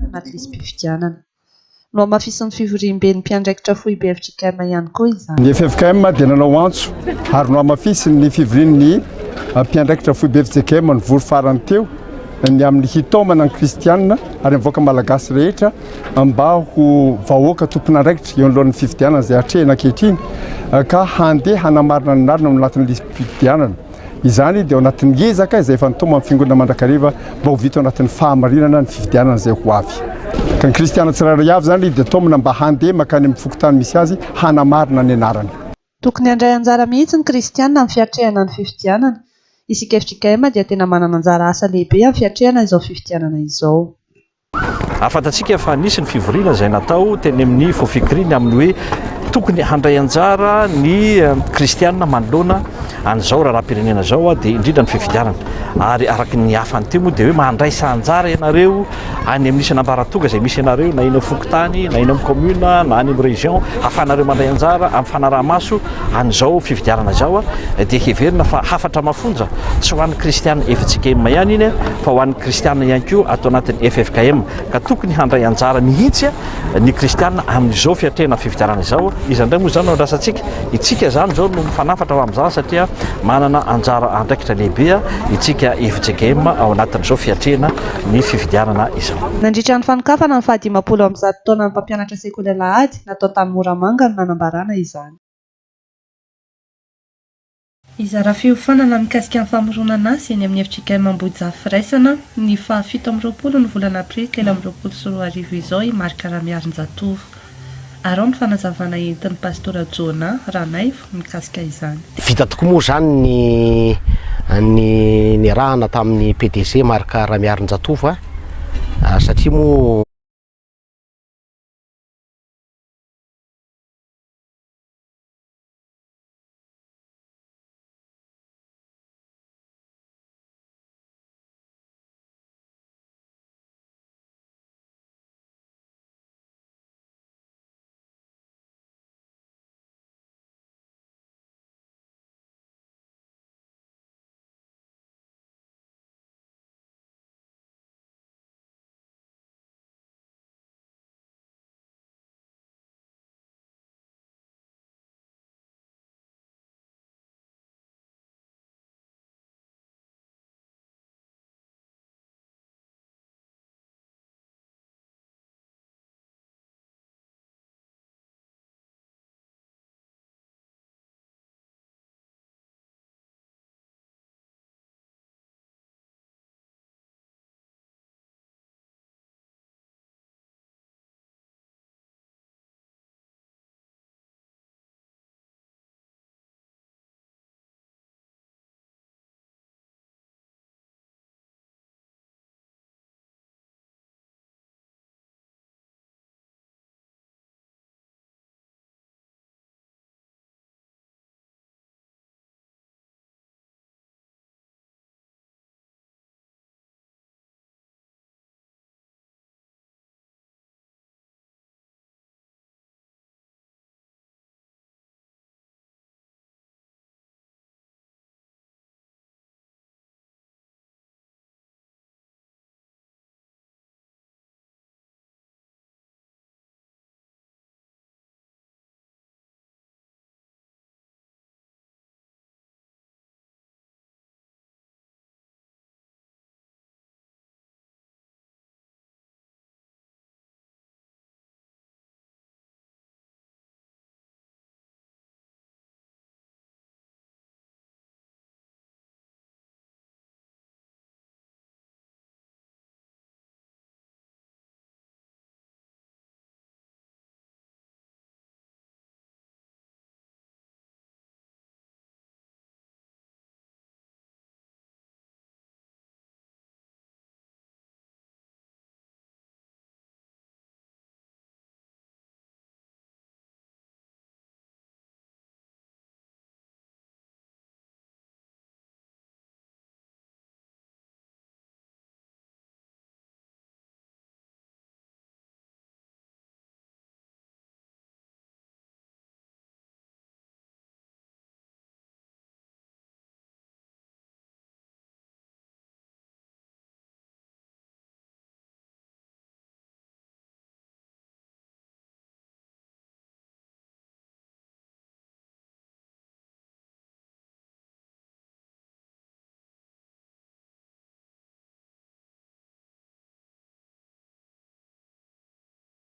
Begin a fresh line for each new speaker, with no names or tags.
Anaty lisy mpifidianana no amafisin'ny fivoriam-ben'ny mpiandraikitra foibe FJKM ihany koa izany.
Ny FJKM dia nanao antso ary no amafisiny ny fivorian'ny mpiandraikitra foibe FJKM ny vory farany teo ny amin'ny hitaomana ny kristianina ary mivoaka malagasy rehetra mba ho vahoaka tompon'andraikitra eo anoloan'ny fifidianana izay hatrehina ankehitriny ka handeha hanamarina ny narina ao anatin'ny lisy mpifidianana. Izany dia ao anatin'ny ezaka izay efa nitoma amin'ny fiangonana Mandrakariva mba ho vita ao anatin'ny fahamarinana ny fifidianana izay ho avy. Ka ny kristiana tsirairay avy zany dia tomana mba handeha makany amin'ny fokotany misy azy hanamarina ny anarany.
Tokony handray anjara mihitsy ny kristianina amin'ny fiatrehana ny fifidianana. Isika FJKM dia tena manana anjara asa lehibe amin'ny fiatrehana izao fifidianana izao.
Afantatsika fa nisy ny fivoriana izay natao teny amin'ny fofikiriny amin'ny hoe tokony handray anjara ny kristianina manoloana an'izao raharam-pirenena zao dia indrindra ny fifidianana ary araky ny hafany teo moa dia hoe mandraisa anjara ianareo any amin'ny isan'ambaratoga izay misy ianareo na eny amin'ny fokotany na eny amin'ny commune na any amin'ny région ahafahanareo mandray anjara amin'ny fanaraha-maso an'izao fifidianana zao dia heverina fa hafatra mafonja tsy ho an'ny kristianina FJKM ihany iny fa ho an'ny kristianina ihany koa atao anatin'ny FFKM ka tokony handray anjara mihitsy ny kristianina amin'izao fiatrehana fifidianana izao. Izandray moa zany andrasantsika itsika zany zao no mifanafatra ho amin'izany satria manana anjara andraikitra lehibe itsika FJKM ao anatin'izao fiatrehana ny fifidianana izao.
Nandritra ny fanokafana ny faha 50 taona ny mpampianatra sekoly Alahady natao tany Moramanga no nanambarana izany. Izara fiofanana mikasika ny famoronana azy eny amin'ny FJKM Ambojia firaisana ny faha 17 ny volana aprily 2024 izao i marika Ramiarinjatovo. Arao ny fanazavana entin'ny pastora Jona Ranaivo mikasika izany.
Vita tokoa moa zany ny rahana tamin'ny PDG marika Ramiarinjatovo satria moa